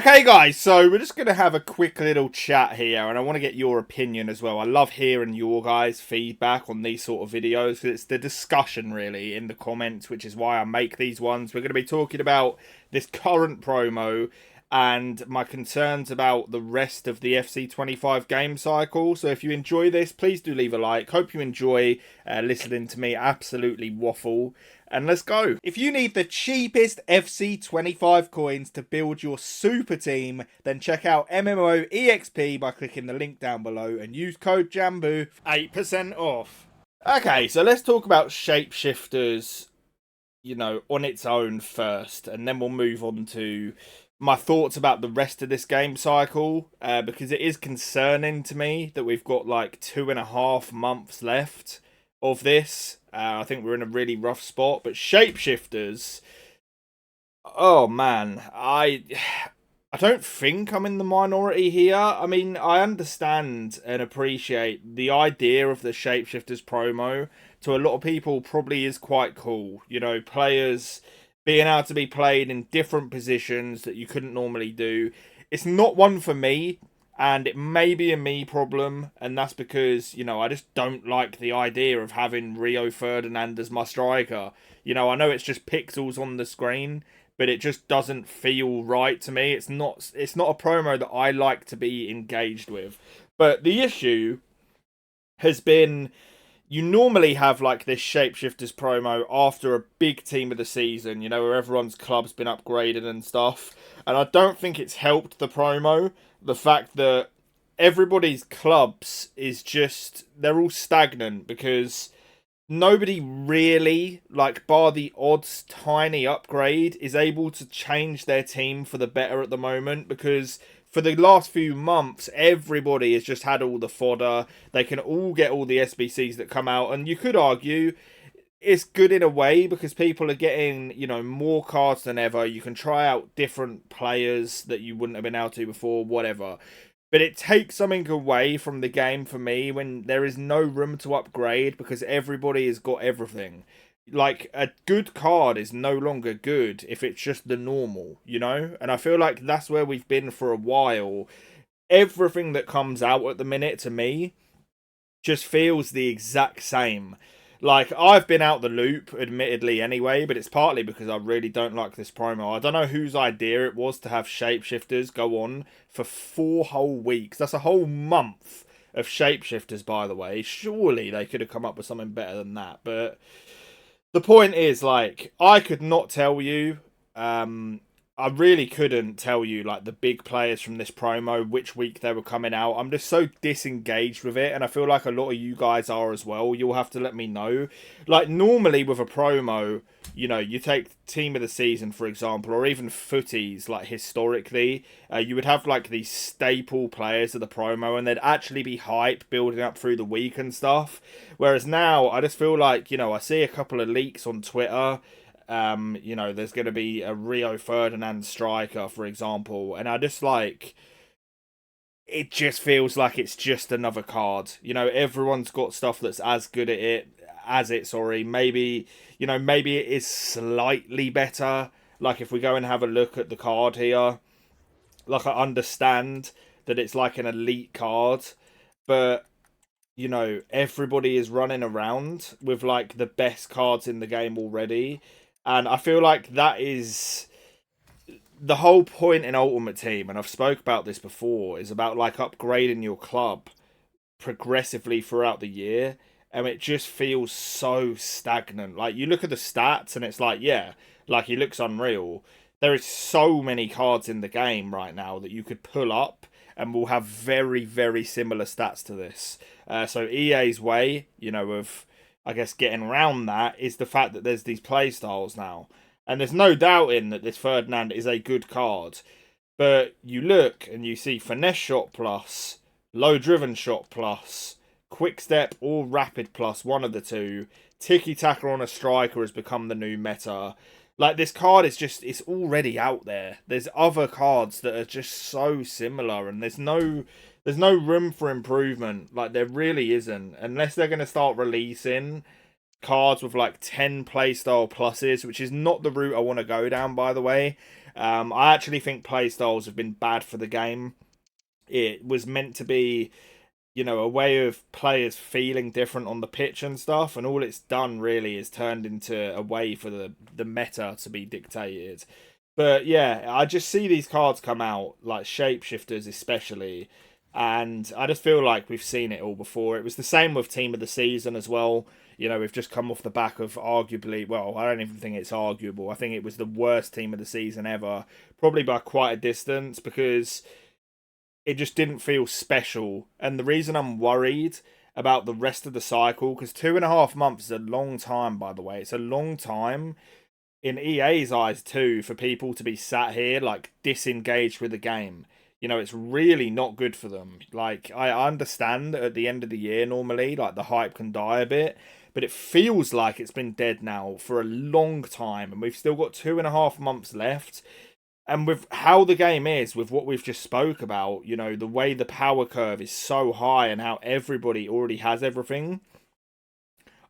Okay, guys, so we're just going to have a quick little chat here, and I want to get your opinion as well. I love hearing your guys' feedback on these sort of videos, because it's the discussion, really, in the comments, which is why I make these ones. We're going to be talking about this current promo and my concerns about the rest of the FC25 game cycle. So if you enjoy this, please do leave a like. Hope you enjoy listening to me absolutely waffle. And let's go. If you need the cheapest FC25 coins to build your super team, then check out MMOEXP by clicking the link down below and use code JambooUK for 8% off. Okay, so let's talk about shapeshifters, on its own first, and then we'll move on to my thoughts about the rest of this game cycle, because it is concerning to me that we've got like 2.5 months left of this. I think we're in a really rough spot, but shapeshifters, oh man, I don't think I'm in the minority here. I mean, I understand and appreciate the idea of the shapeshifters promo. To a lot of people, probably is quite cool. Players being able to be played in different positions that you couldn't normally do. It's not one for me, and it may be a me problem, and that's because, I just don't like the idea of having Rio Ferdinand as my striker. I know it's just pixels on the screen, but it just doesn't feel right to me. It's not a promo that I like to be engaged with. But the issue has been, you normally have like this shapeshifters promo after a big team of the season, where everyone's club's been upgraded and stuff. And I don't think it's helped the promo, the fact that everybody's clubs is just, they're all stagnant, because nobody really, like bar the odds tiny upgrade, is able to change their team for the better at the moment, because for the last few months, everybody has just had all the fodder. They can all get all the SBCs that come out. And you could argue it's good in a way, because people are getting, more cards than ever. You can try out different players that you wouldn't have been able to before, whatever. But it takes something away from the game for me when there is no room to upgrade, because everybody has got everything. Like, a good card is no longer good if it's just the normal, And I feel like that's where we've been for a while. Everything that comes out at the minute, to me, just feels the exact same. Like, I've been out the loop, admittedly, anyway, but it's partly because I really don't like this promo. I don't know whose idea it was to have shapeshifters go on for 4 whole weeks. That's a whole month of shapeshifters, by the way. Surely they could have come up with something better than that, but the point is, like, I could not tell you, I really couldn't tell you, like, the big players from this promo, which week they were coming out. I'm just so disengaged with it, and I feel like a lot of you guys are as well. You'll have to let me know. Like, normally with a promo, you take team of the season, for example, or even footies, like, historically, you would have, like, these staple players of the promo, and they'd actually be hype building up through the week and stuff. Whereas now, I just feel like, I see a couple of leaks on Twitter. There's going to be a Rio Ferdinand striker, for example, and I just like, it just feels like it's just another card. Everyone's got stuff that's as good at it as it, maybe, maybe it is slightly better. Like, if we go and have a look at the card here, like, I understand that it's like an elite card, but everybody is running around with like the best cards in the game already. And I feel like that is the whole point in Ultimate Team, and I've spoke about this before, is about like upgrading your club progressively throughout the year, and it just feels so stagnant. Like, you look at the stats and it's like, yeah, like, he looks unreal. There is so many cards in the game right now that you could pull up and will have very, very similar stats to this. So EA's way, of, I guess, getting around that is the fact that there's these play styles now. And there's no doubting that this Ferdinand is a good card. But you look and you see Finesse Shot Plus, Low Driven Shot Plus, Quick Step or Rapid Plus, one of the two. Tiki Taka on a striker has become the new meta. Like, this card is just, it's already out there. There's other cards that are just so similar, and there's no room for improvement. Like, there really isn't, unless they're going to start releasing cards with like 10 playstyle pluses, which is not the route I want to go down, by the way. I actually think playstyles have been bad for the game. It was meant to be, a way of players feeling different on the pitch and stuff, and all it's done really is turned into a way for the meta to be dictated. But yeah, I just see these cards come out, like shapeshifters especially, and I just feel like we've seen it all before. It was the same with Team of the Season as well. We've just come off the back of arguably, well, I don't even think it's arguable. I think it was the worst Team of the Season ever, probably by quite a distance, because it just didn't feel special. And the reason I'm worried about the rest of the cycle, because 2.5 months is a long time, by the way. It's a long time in EA's eyes too, for people to be sat here like disengaged with the game. It's really not good for them. Like, I understand that at the end of the year normally, like, the hype can die a bit, but it feels like it's been dead now for a long time, and we've still got 2.5 months left. And with how the game is, with what we've just spoke about, the way the power curve is so high and how everybody already has everything,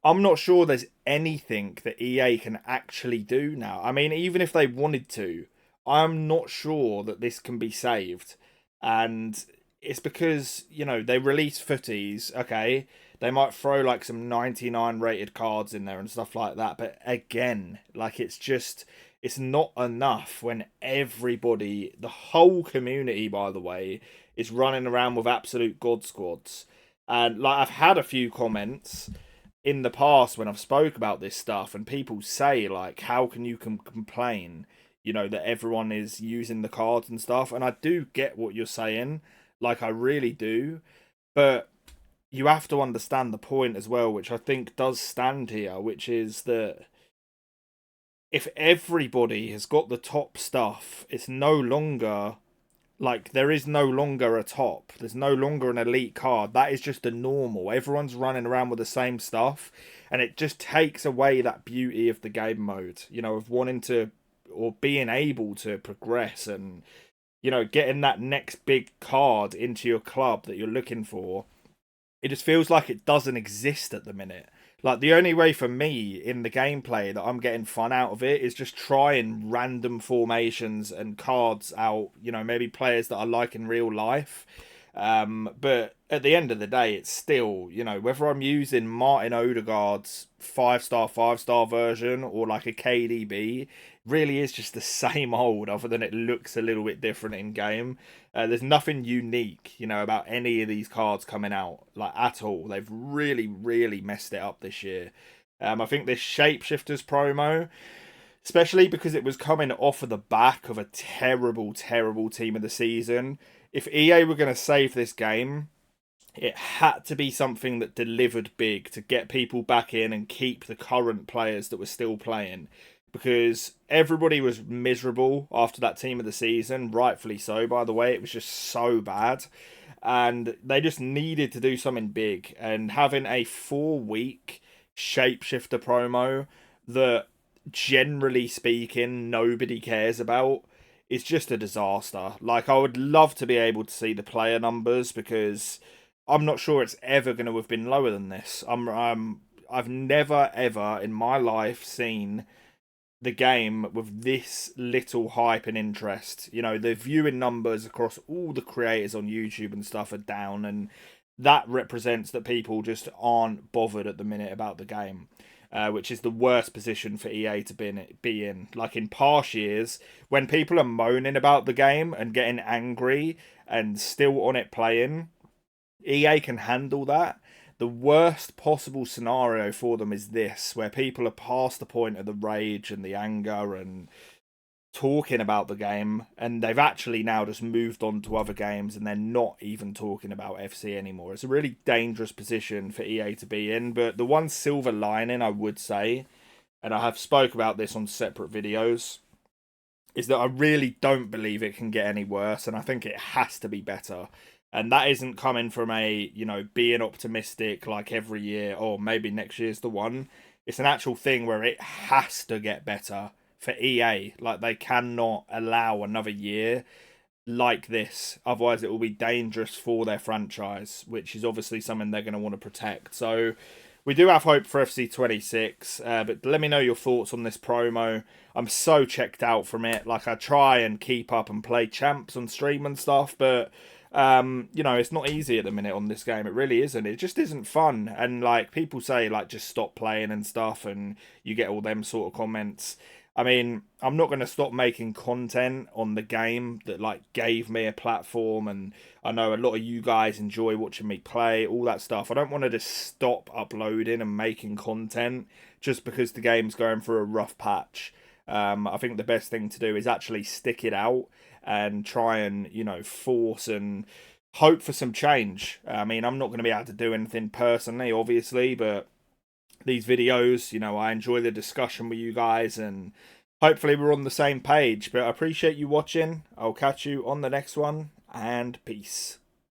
I'm not sure there's anything that EA can actually do now. I mean, even if they wanted to, I'm not sure that this can be saved. And it's because, they release footies, okay? They might throw like some 99 rated cards in there and stuff like that. But again, like, it's not enough when everybody, the whole community, by the way, is running around with absolute god squads. And like, I've had a few comments in the past when I've spoke about this stuff, and people say like, how can you complain, that everyone is using the cards and stuff? And I do get what you're saying, like, I really do, but you have to understand the point as well, which I think does stand here, which is that if everybody has got the top stuff, it's no longer like, there is no longer a top. There's no longer an elite card. That is just the normal. Everyone's running around with the same stuff, and it just takes away that beauty of the game mode, of wanting to, or being able to progress and, getting that next big card into your club that you're looking for. It just feels like it doesn't exist at the minute. Like, the only way for me in the gameplay that I'm getting fun out of it is just trying random formations and cards out, maybe players that I like in real life. But at the end of the day, it's still, whether I'm using Martin Odegaard's 5-star version or like a KDB, really is just the same old, other than it looks a little bit different in game. There's nothing unique, about any of these cards coming out, like, at all. They've really, really messed it up this year. I think this Shapeshifters promo, especially because it was coming off of the back of a terrible, terrible Team of the Season. If EA were going to save this game, it had to be something that delivered big to get people back in and keep the current players that were still playing. Because everybody was miserable after that Team of the Season, rightfully so, by the way. It was just so bad. And they just needed to do something big. And having a 4-week Shapeshifter promo that, generally speaking, nobody cares about is just a disaster. Like, I would love to be able to see the player numbers, because I'm not sure it's ever going to have been lower than this. I've never, ever in my life seen the game with this little hype and interest. The viewing numbers across all the creators on YouTube and stuff are down, and that represents that people just aren't bothered at the minute about the game, which is the worst position for EA to be in. Like, in past years, when people are moaning about the game and getting angry and still on it playing, EA can handle that. The worst possible scenario for them is this, where people are past the point of the rage and the anger and talking about the game, and they've actually now just moved on to other games, and they're not even talking about FC anymore. It's a really dangerous position for EA to be in. But the one silver lining, I would say, and I have spoke about this on separate videos, is that I really don't believe it can get any worse, and I think it has to be better. And that isn't coming from a, being optimistic like every year, or maybe next year's the one. It's an actual thing where it has to get better for EA. Like, they cannot allow another year like this. Otherwise, it will be dangerous for their franchise, which is obviously something they're going to want to protect. So, we do have hope for FC26, but let me know your thoughts on this promo. I'm so checked out from it. Like, I try and keep up and play champs on stream and stuff, but you know, it's not easy at the minute on this game. It really isn't. It just isn't fun. And like, people say like just stop playing and stuff, and you get all them sort of comments. I mean, I'm not going to stop making content on the game that like gave me a platform, and I know a lot of you guys enjoy watching me play, all that stuff. I don't want to just stop uploading and making content just because the game's going through a rough patch. I think the best thing to do is actually stick it out and try and, you know, force and hope for some change. I mean, I'm not going to be able to do anything personally, obviously, but these videos, you know, I enjoy the discussion with you guys, and hopefully we're on the same page. But I appreciate you watching. I'll catch you on the next one, and peace.